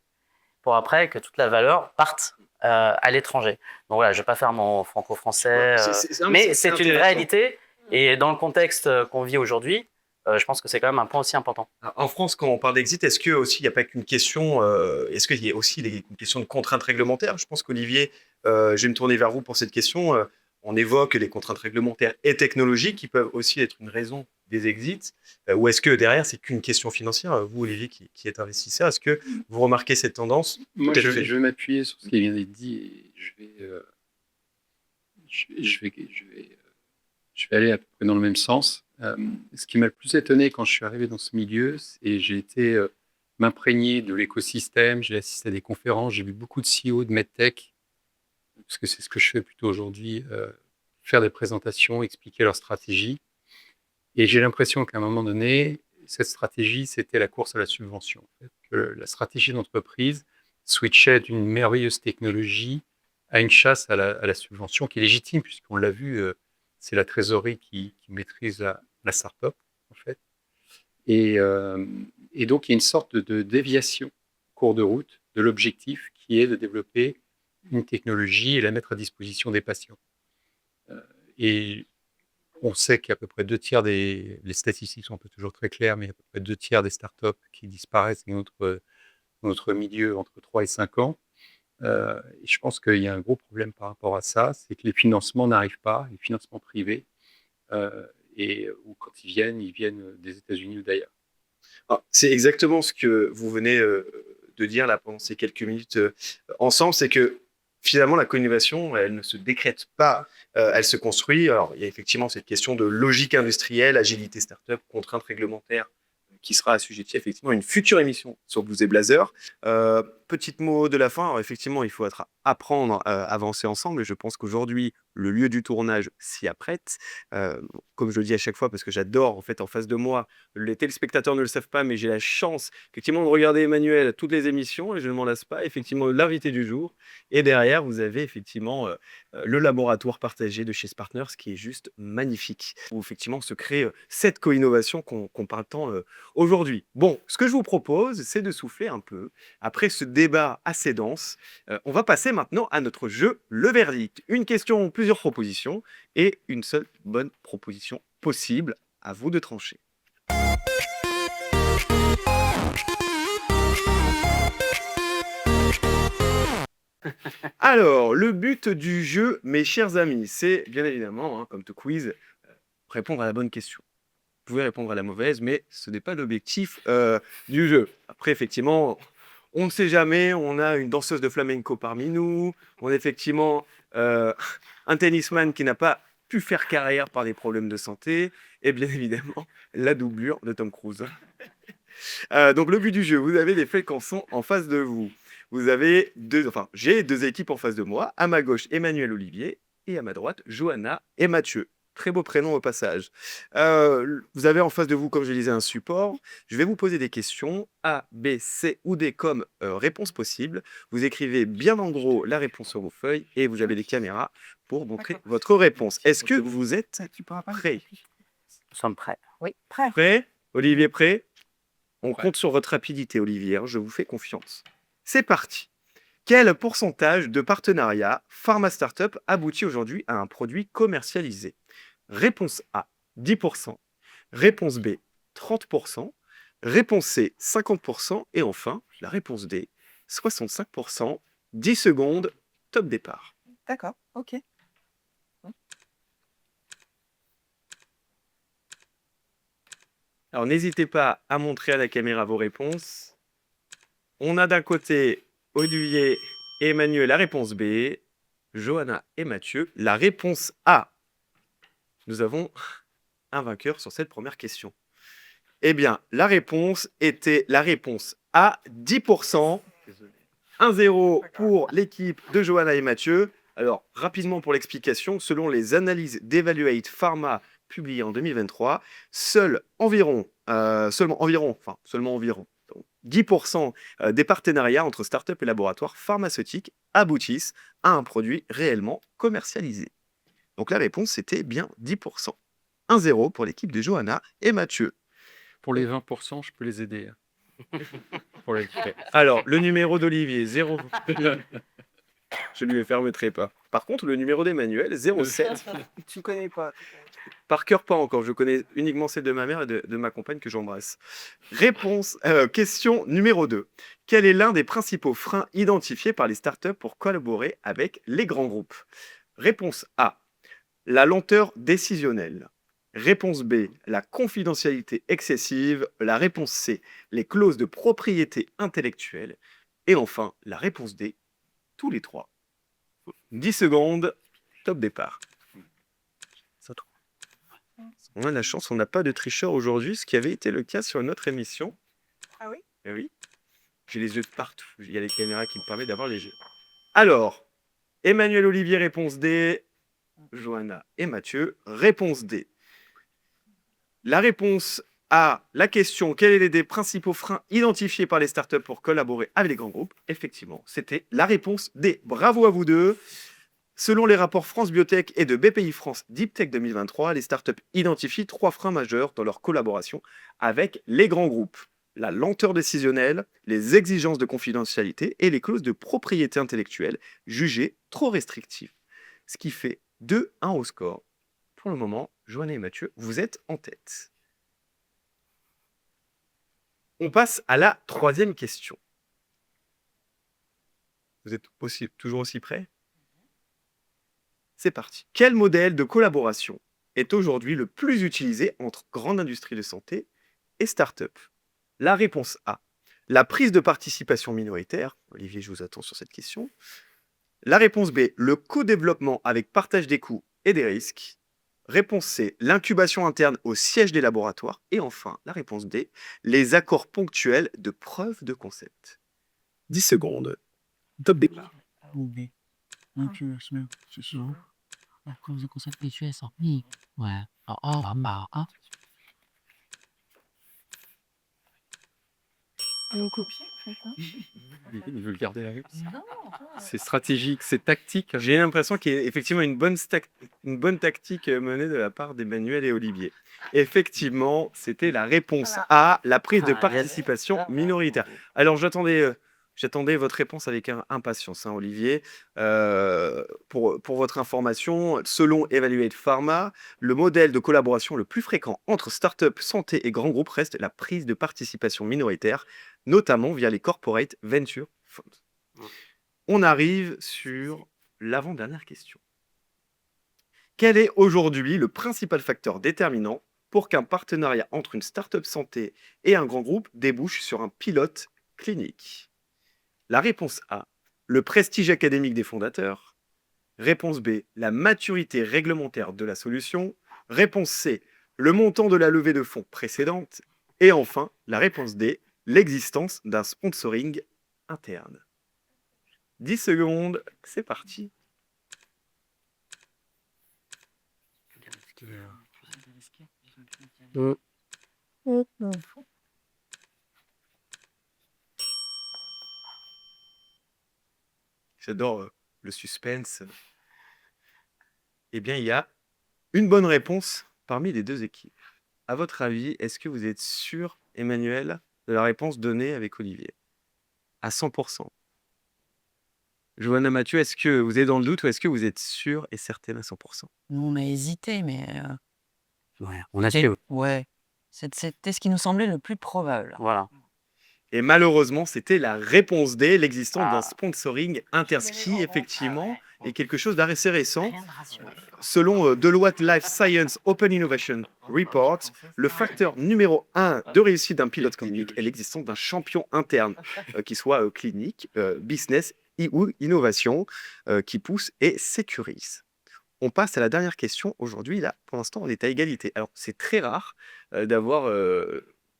pour après que toute la valeur parte à l'étranger. Donc voilà, je ne vais pas faire mon franco-français, mais c'est une réalité. Et dans le contexte qu'on vit aujourd'hui, je pense que c'est quand même un point aussi important. En France, quand on parle d'exit, est-ce qu'il n'y a pas qu'une question, est-ce qu'il y a aussi une question de contraintes réglementaires? Je pense qu'Olivier, je vais me tourner vers vous pour cette question. On évoque les contraintes réglementaires et technologiques qui peuvent aussi être une raison des exits. Ou est-ce que derrière, c'est qu'une question financière? Vous, Olivier, qui êtes investisseur, est-ce que vous remarquez cette tendance? Moi, je vais m'appuyer sur ce qui vient d'être dit et je vais aller à peu près dans le même sens. Ce qui m'a le plus étonné quand je suis arrivé dans ce milieu, c'est j'ai été m'imprégner de l'écosystème, j'ai assisté à des conférences, j'ai vu beaucoup de CEO de MedTech, parce que c'est ce que je fais plutôt aujourd'hui, faire des présentations, expliquer leur stratégie. Et j'ai l'impression qu'à un moment donné, cette stratégie, c'était la course à la subvention. En fait, que la stratégie d'entreprise switchait d'une merveilleuse technologie à une chasse à la subvention qui est légitime, puisqu'on l'a vu, c'est la trésorerie qui maîtrise la start-up, en fait. Et donc, il y a une sorte de déviation au cours de route de l'objectif qui est de développer une technologie et la mettre à disposition des patients. Et on sait qu'à peu près 2/3 les statistiques sont un peu toujours très claires, mais à peu près 2/3 des startups qui disparaissent dans notre milieu entre 3 et 5 ans. Et je pense qu'il y a un gros problème par rapport à ça, c'est que les financements n'arrivent pas, les financements privés, ou quand ils viennent des États-Unis ou d'ailleurs. C'est exactement ce que vous venez de dire là pendant ces quelques minutes ensemble, c'est que finalement la co-innovation, elle ne se décrète pas, elle se construit. Alors il y a effectivement cette question de logique industrielle, agilité startup, contraintes réglementaires, qui sera assujetti effectivement à une future émission sur Blues et Blazer. Petit mot de la fin. Alors, effectivement, il faut apprendre à avancer ensemble. Et je pense qu'aujourd'hui, le lieu du tournage s'y apprête. Comme je le dis à chaque fois, parce que j'adore, en fait, en face de moi, les téléspectateurs ne le savent pas, mais j'ai la chance, effectivement, de regarder Emmanuel toutes les émissions et je ne m'en lasse pas. Effectivement, l'invité du jour. Et derrière, vous avez effectivement le laboratoire partagé de chez Spartners, qui est juste magnifique. Où effectivement se crée cette co-innovation qu'on parle tant aujourd'hui. Bon, ce que je vous propose, c'est de souffler un peu. Après ce débat assez dense, on va passer maintenant à notre jeu, le verdict. Une question, plusieurs propositions et une seule bonne proposition possible. À vous de trancher. Alors, le but du jeu, mes chers amis, c'est bien évidemment, comme tout quiz, répondre à la bonne question. Vous pouvez répondre à la mauvaise, mais ce n'est pas l'objectif du jeu. Après, effectivement, on ne sait jamais, on a une danseuse de flamenco parmi nous, on a effectivement un tennisman qui n'a pas pu faire carrière par des problèmes de santé et bien évidemment la doublure de Tom Cruise. Donc le but du jeu, vous avez des fréquençons en face de vous. Vous avez j'ai deux équipes en face de moi. À ma gauche, Emmanuel Olivier et à ma droite, Johanna et Mathieu. Très beau prénom au passage. Vous avez en face de vous, comme je disais, un support. Je vais vous poser des questions A, B, C ou D comme réponse possible. Vous écrivez bien en gros la réponse sur vos feuilles et vous avez des caméras pour montrer votre réponse. Est-ce que vous êtes prêts? Nous sommes prêts. Oui, prêt. Prêt? Olivier, prêt? On Prêt. compte sur votre rapidité, Olivier, hein, je vous fais confiance. C'est parti. Quel pourcentage de partenariat Pharma Startup aboutit aujourd'hui à un produit commercialisé? Réponse A, 10%. Réponse B, 30%. Réponse C, 50%. Et enfin, la réponse D, 65%. 10 secondes, top départ. D'accord, ok. Alors n'hésitez pas à montrer à la caméra vos réponses. On a d'un côté Olivier et Emmanuel la réponse B, Johanna et Mathieu la réponse A. Nous avons un vainqueur sur cette première question. Eh bien, la réponse était la réponse A, 10%. 1-0 pour l'équipe de Johanna et Mathieu. Alors, rapidement pour l'explication, selon les analyses d'Evaluate Pharma publiées en 2023, seulement environ, donc 10% des partenariats entre startups et laboratoires pharmaceutiques aboutissent à un produit réellement commercialisé. Donc la réponse, c'était bien 10%. 1-0 pour l'équipe de Johanna et Mathieu. Pour les 20%, je peux les aider. Pour les... Alors, le numéro d'Olivier, 0. Je lui fermerai pas. Par contre, le numéro d'Emmanuel, 07. Tu connais pas. Par cœur, pas encore. Je connais uniquement celle de ma mère et de ma compagne que j'embrasse. Question numéro 2. Quel est l'un des principaux freins identifiés par les startups pour collaborer avec les grands groupes? Réponse A, la lenteur décisionnelle. Réponse B, la confidentialité excessive. La réponse C, les clauses de propriété intellectuelle. Et enfin, la réponse D, tous les trois. 10 secondes, top départ. On a la chance, on n'a pas de tricheur aujourd'hui, ce qui avait été le cas sur une autre émission. Ah oui? Eh oui. J'ai les yeux de partout. Il y a les caméras qui me permettent d'avoir les yeux. Alors, Emmanuel Olivier, réponse D. Johanna et Mathieu, réponse D. La réponse à la question quels est les principaux freins identifiés par les startups pour collaborer avec les grands groupes, effectivement, c'était la réponse D. Bravo à vous deux. Selon les rapports France Biotech et de BPI France Deep Tech 2023, les startups identifient 3 freins majeurs dans leur collaboration avec les grands groupes. La lenteur décisionnelle, les exigences de confidentialité et les clauses de propriété intellectuelle jugées trop restrictives. Ce qui fait 2-1 au score. Pour le moment, Johanna et Mathieu, vous êtes en tête. On passe à la 3e question. Vous êtes toujours aussi prêts? C'est parti. Quel modèle de collaboration est aujourd'hui le plus utilisé entre grande industrie de santé et start-up? La réponse A, la prise de participation minoritaire. Olivier, je vous attends sur cette question. La réponse B, le co-développement avec partage des coûts et des risques. Réponse C, l'incubation interne au siège des laboratoires. Et enfin, la réponse D, les accords ponctuels de preuve de concept. 10 secondes. Top départ. Oui. C'est ça. La preuve de concept visuel est sortie. Ouais. Nous copier, en fait. Hein. Il veut le garder la réponse. C'est stratégique, c'est tactique. J'ai l'impression qu'il y a effectivement une bonne tactique menée de la part d'Emmanuel et Olivier. Effectivement, c'était la réponse Voilà. A, la prise de Ah, participation minoritaire. Alors, j'attendais votre réponse avec impatience, hein, Olivier. Pour votre information, selon Evaluate Pharma, le modèle de collaboration le plus fréquent entre start-up, santé et grands groupes reste la prise de participation minoritaire, notamment via les corporate venture funds. On arrive sur l'avant-dernière question. Quel est aujourd'hui le principal facteur déterminant pour qu'un partenariat entre une start-up santé et un grand groupe débouche sur un pilote clinique? La réponse A, le prestige académique des fondateurs. Réponse B, la maturité réglementaire de la solution. Réponse C, le montant de la levée de fonds précédente. Et enfin, la réponse D, l'existence d'un sponsoring interne. 10 secondes, c'est parti. Mm. J'adore le suspense. Eh bien, il y a une bonne réponse parmi les deux équipes. À votre avis, est-ce que vous êtes sûr, Emmanuel, de la réponse donnée avec Olivier? À 100%. Johanna, Mathieu, est-ce que vous êtes dans le doute ou est-ce que vous êtes sûr et certaine à 100%? Nous, on a hésité, mais Ouais, on a su. ouais, c'était ce qui nous semblait le plus probable. Voilà. Et malheureusement, c'était la réponse D, l'existence d'un Ah. sponsoring inter, ce qui effectivement est quelque chose d'assez récent. Rien de rassurant. Selon Deloitte Life Science Open Innovation Report, le facteur numéro 1 de réussite d'un pilote clinique est l'existence d'un champion interne, qui soit clinique, business ou innovation, qui pousse et sécurise. On passe à la dernière question. Aujourd'hui, là, pour l'instant, on est à égalité. Alors, c'est très rare d'avoir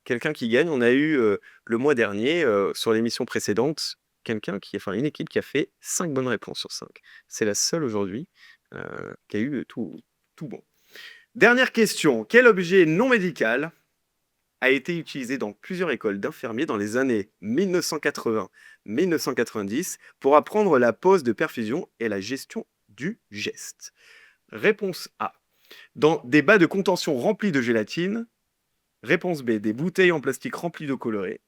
quelqu'un qui gagne. On a eu le mois dernier, sur l'émission précédente, une équipe qui a fait 5 bonnes réponses sur 5. C'est la seule aujourd'hui qui a eu tout bon. Dernière question. Quel objet non médical a été utilisé dans plusieurs écoles d'infirmiers dans les années 1980-1990 pour apprendre la pose de perfusion et la gestion du geste? Réponse A. Dans des bas de contention remplis de gélatine. Réponse B. Des bouteilles en plastique remplies d'eau colorée.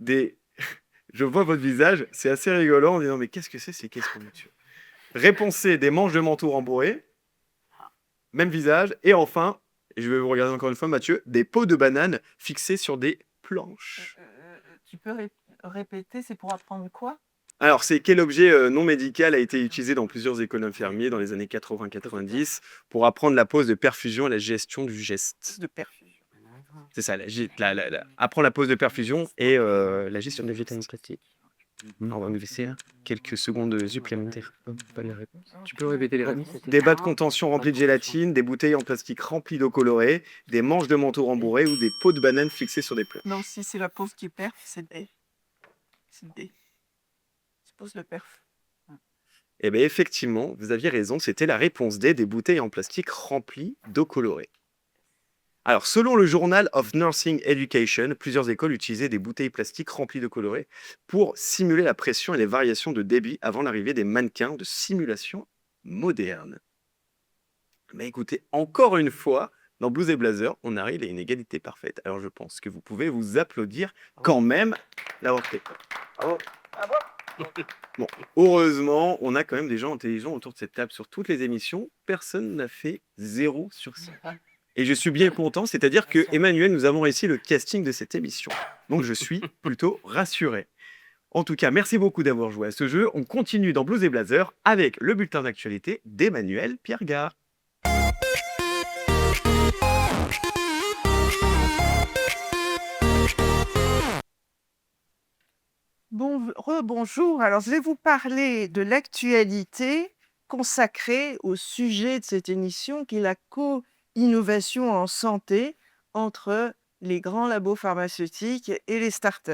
Je vois votre visage, c'est assez rigolant en disant mais qu'est-ce que c'est ces caisses pour Mathieu? Réponse C. Des manches de manteau rembourrées. Même visage. Et enfin, et je vais vous regarder encore une fois Mathieu, des pots de banane fixés sur des planches. Tu peux répéter, c'est pour apprendre quoi? Alors, c'est quel objet non médical a été utilisé dans plusieurs écoles d'infirmiers dans les années 80-90 pour apprendre la pose de perfusion et la gestion du geste? De perfusion. C'est ça, apprendre la pose de perfusion et la gestion du geste. On va nous laisser quelques secondes supplémentaires. Pas les réponses. Tu peux répéter les réponses? Des bas de contention remplis de gélatine, des bouteilles en plastique remplies d'eau colorée, des manches de manteau rembourrées ou des pots de banane fixés sur des planches. Non, si c'est la pose qui perf, c'est D. C'est D. C'est pose le perf. Eh bien, effectivement, vous aviez raison, c'était la réponse D, des bouteilles en plastique remplies d'eau colorée. Alors, selon le Journal of Nursing Education, plusieurs écoles utilisaient des bouteilles plastiques remplies d'eau colorée pour simuler la pression et les variations de débit avant l'arrivée des mannequins de simulation moderne. Mais écoutez, encore une fois, dans Blues et Blazer, on arrive à une égalité parfaite. Alors, je pense que vous pouvez vous applaudir quand même d'avoir fait. Bravo. Bon, heureusement, on a quand même des gens intelligents autour de cette table sur toutes les émissions. Personne n'a fait 0 sur 5. Et je suis bien content, c'est-à-dire que Emmanuel, nous avons réussi le casting de cette émission. Donc je suis plutôt rassuré. En tout cas, merci beaucoup d'avoir joué à ce jeu. On continue dans Blues et Blazer avec le bulletin d'actualité d'Emmanuel Pierregard. Rebonjour. Alors, je vais vous parler de l'actualité consacrée au sujet de cette émission qui est la co-innovation en santé entre les grands labos pharmaceutiques et les startups.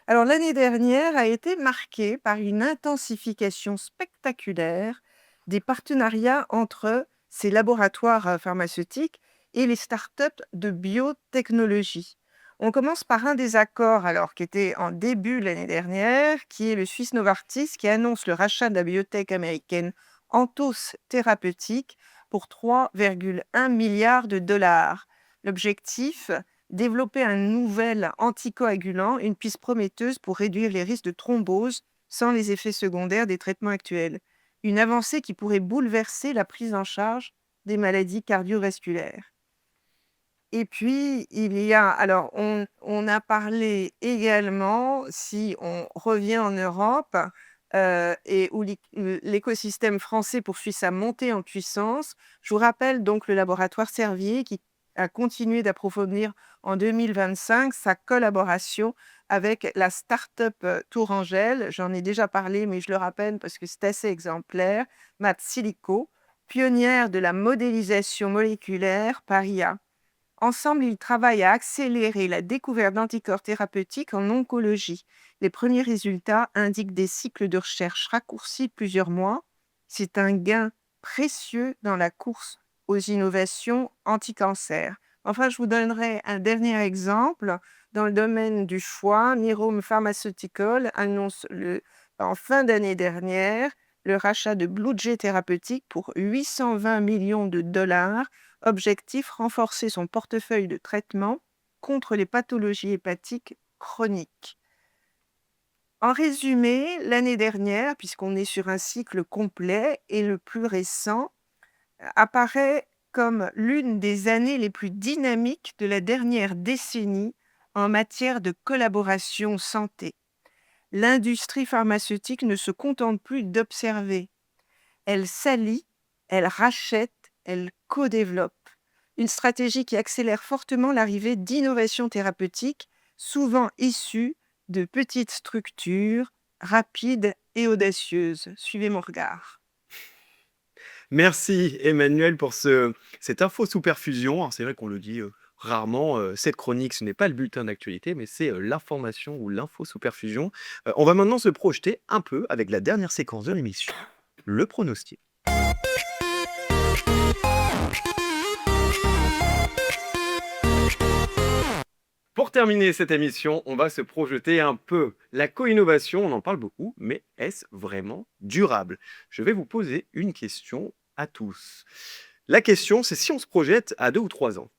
Alors, l'année dernière a été marquée par une intensification spectaculaire des partenariats entre ces laboratoires pharmaceutiques et les startups de biotechnologie. On commence par un des accords alors qui était en début de l'année dernière, qui est le Suisse Novartis qui annonce le rachat de la biotech américaine Anthos Thérapeutique pour 3,1 milliards de dollars. L'objectif, développer un nouvel anticoagulant, une piste prometteuse pour réduire les risques de thrombose sans les effets secondaires des traitements actuels. Une avancée qui pourrait bouleverser la prise en charge des maladies cardiovasculaires. Et puis, alors, on a parlé également, si on revient en Europe, et où l'écosystème français poursuit sa montée en puissance. Je vous rappelle donc le laboratoire Servier qui a continué d'approfondir en 2025 sa collaboration avec la start-up Tourangelle. J'en ai déjà parlé, mais je le rappelle parce que c'est assez exemplaire. Math Silico, pionnière de la modélisation moléculaire par IA. Ensemble, ils travaillent à accélérer la découverte d'anticorps thérapeutiques en oncologie. Les premiers résultats indiquent des cycles de recherche raccourcis de plusieurs mois. C'est un gain précieux dans la course aux innovations anti-cancer. Enfin, je vous donnerai un dernier exemple. Dans le domaine du foie, Mirum Pharmaceutical annonce en fin d'année dernière le rachat de Blue Thérapeutique pour 820 millions de dollars. Objectif, renforcer son portefeuille de traitement contre les pathologies hépatiques chroniques. En résumé, l'année dernière, puisqu'on est sur un cycle complet et le plus récent, apparaît comme l'une des années les plus dynamiques de la dernière décennie en matière de collaboration santé. L'industrie pharmaceutique ne se contente plus d'observer. Elle s'allie, elle rachète, elle co-développe. Une stratégie qui accélère fortement l'arrivée d'innovations thérapeutiques, souvent issues de petites structures, rapides et audacieuses. Suivez mon regard. Merci Emmanuel pour cette info sous perfusion. Alors, c'est vrai qu'on le dit rarement, cette chronique, ce n'est pas le bulletin d'actualité, mais c'est l'information ou l'info sous perfusion. On va maintenant se projeter un peu avec la dernière séquence de l'émission, le pronostic. Pour terminer cette émission, on va se projeter un peu. La co-innovation, on en parle beaucoup, mais est-ce vraiment durable? Je vais vous poser une question à tous. La question, c'est si on se projette à 2 ou 3 ans,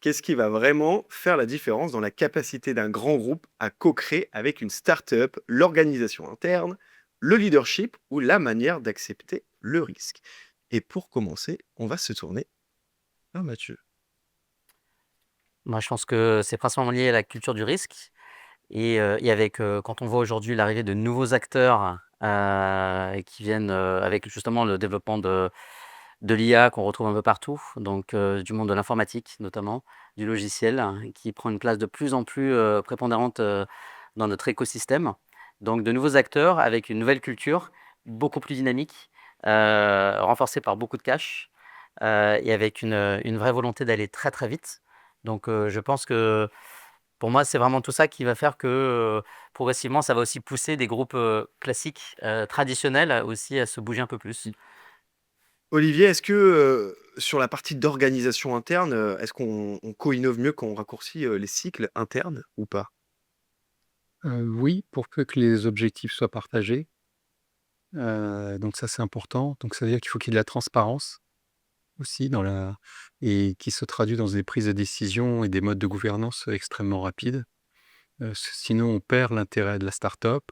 qu'est-ce qui va vraiment faire la différence dans la capacité d'un grand groupe à co-créer avec une start-up, l'organisation interne, le leadership ou la manière d'accepter le risque? Et pour commencer, on va se tourner vers Mathieu. Moi, je pense que c'est principalement lié à la culture du risque et avec, quand on voit aujourd'hui l'arrivée de nouveaux acteurs, qui viennent, avec justement le développement de l'IA qu'on retrouve un peu partout, donc du monde de l'informatique notamment, du logiciel, qui prend une place de plus en plus, prépondérante, dans notre écosystème. Donc de nouveaux acteurs avec une nouvelle culture, beaucoup plus dynamique, renforcée par beaucoup de cash, et avec une vraie volonté d'aller très, très vite. Donc je pense que pour moi, c'est vraiment tout ça qui va faire que, progressivement, ça va aussi pousser des groupes, classiques, traditionnels aussi à se bouger un peu plus. Olivier, est-ce que sur la partie d'organisation interne, est-ce qu'on co-innove mieux quand on raccourcit les cycles internes ou pas? Oui, pour peu que les objectifs soient partagés. Donc ça, c'est important. Donc ça veut dire qu'il faut qu'il y ait de la transparence aussi et qui se traduit dans des prises de décision et des modes de gouvernance extrêmement rapides. Sinon, on perd l'intérêt de la start-up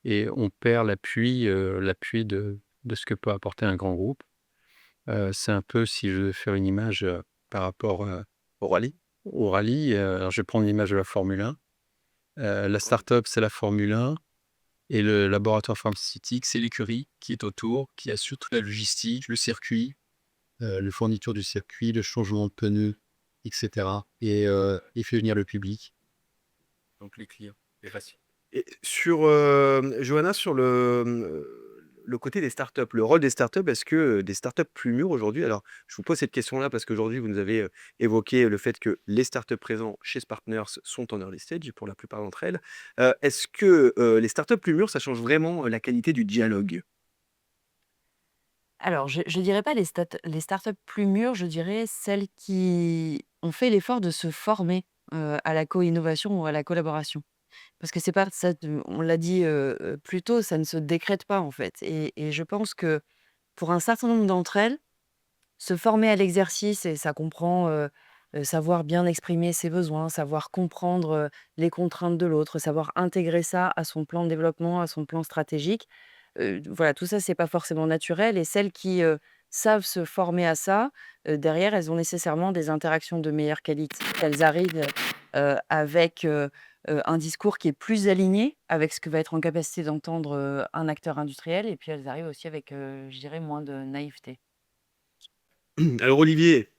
et on perd l'appui de ce que peut apporter un grand groupe. C'est un peu, si je veux faire une image par rapport Au rallye? au rallye, alors je vais prendre l'image de la Formule 1. La start-up, c'est la Formule 1 et le laboratoire pharmaceutique, c'est l'écurie qui est autour, qui assure toute la logistique, le circuit, la fourniture du circuit, le changement de pneus, etc. Et il fait venir le public, donc les clients, les patients. Et sur, Johanna, sur le côté des startups, le rôle des startups, est-ce que des startups plus mûres aujourd'hui, alors je vous pose cette question-là parce qu'aujourd'hui vous nous avez évoqué le fait que les startups présents chez Spartners sont en early stage pour la plupart d'entre elles. Est-ce que les startups plus mûres, ça change vraiment la qualité du dialogue? Alors, je dirais pas les startups plus mûres, je dirais celles qui ont fait l'effort de se former à la co-innovation ou à la collaboration. Parce que c'est pas ça, on l'a dit plus tôt, ça ne se décrète pas en fait. Et je pense que pour un certain nombre d'entre elles, se former à l'exercice, et ça comprend savoir bien exprimer ses besoins, savoir comprendre les contraintes de l'autre, savoir intégrer ça à son plan de développement, à son plan stratégique. Voilà, tout ça, c'est pas forcément naturel. Et celles qui savent se former à ça, derrière, elles ont nécessairement des interactions de meilleure qualité. Elles arrivent avec un discours qui est plus aligné avec ce que va être en capacité d'entendre un acteur industriel. Et puis elles arrivent aussi avec, je dirais, moins de naïveté. Alors Olivier,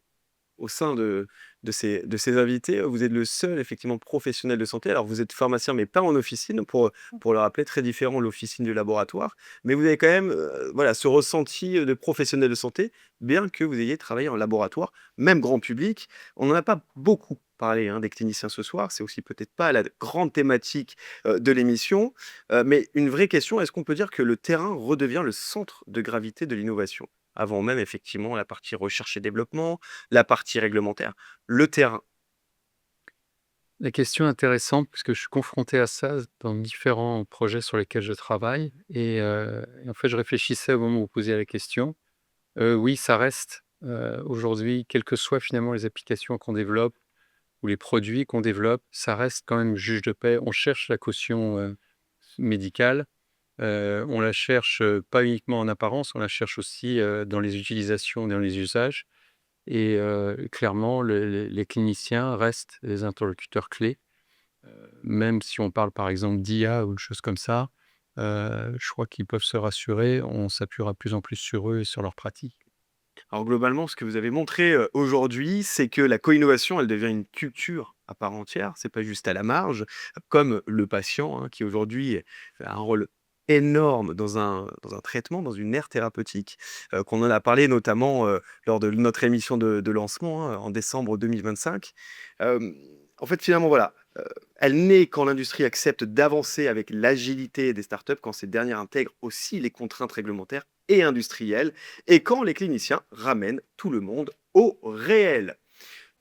au sein de ces invités. Vous êtes le seul, effectivement, professionnel de santé. Alors, vous êtes pharmacien, mais pas en officine, pour le rappeler, très différent l'officine du laboratoire. Mais vous avez quand même voilà, ce ressenti de professionnel de santé, bien que vous ayez travaillé en laboratoire, même grand public. On n'en a pas beaucoup parlé des cliniciens ce soir. C'est aussi peut-être pas la grande thématique de l'émission. Mais une vraie question, est-ce qu'on peut dire que le terrain redevient le centre de gravité de l'innovation? Avant même, effectivement, la partie recherche et développement, la partie réglementaire, le terrain. La question est intéressante puisque je suis confronté à ça dans différents projets sur lesquels je travaille et en fait, je réfléchissais au moment où vous posiez la question. Oui, ça reste, aujourd'hui, quelles que soient finalement les applications qu'on développe ou les produits qu'on développe, ça reste quand même juge de paix. On cherche la caution, médicale, on la cherche, pas uniquement en apparence, on la cherche aussi, dans les utilisations, dans les usages et clairement les cliniciens restent les interlocuteurs clés. Même si on parle par exemple d'IA ou de choses comme ça, je crois qu'ils peuvent se rassurer, on s'appuiera de plus en plus sur eux et sur leurs pratiques. Alors globalement, ce que vous avez montré aujourd'hui, c'est que la co-innovation, elle devient une culture à part entière. C'est pas juste à la marge, comme le patient qui aujourd'hui a un rôle énorme dans un traitement, dans une aire thérapeutique, qu'on en a parlé notamment lors de notre émission de lancement en décembre 2025. Euh, En fait, finalement, voilà, elle naît quand l'industrie accepte d'avancer avec l'agilité des startups, quand ces dernières intègrent aussi les contraintes réglementaires et industrielles, et quand les cliniciens ramènent tout le monde au réel.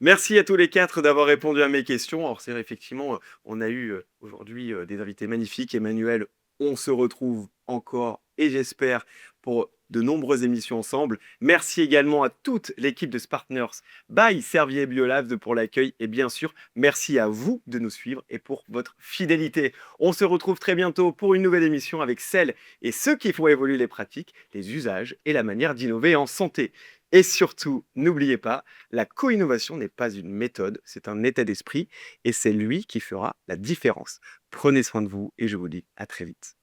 Merci à tous les quatre d'avoir répondu à mes questions. Alors c'est vrai, effectivement, on a eu aujourd'hui des invités magnifiques. Emmanuel, on se retrouve encore et j'espère pour de nombreuses émissions ensemble. Merci également à toute l'équipe de Spartners by Servier Biolabs pour l'accueil et bien sûr, merci à vous de nous suivre et pour votre fidélité. On se retrouve très bientôt pour une nouvelle émission avec celles et ceux qui font évoluer les pratiques, les usages et la manière d'innover en santé. Et surtout, n'oubliez pas, la co-innovation n'est pas une méthode, c'est un état d'esprit et c'est lui qui fera la différence. Prenez soin de vous et je vous dis à très vite.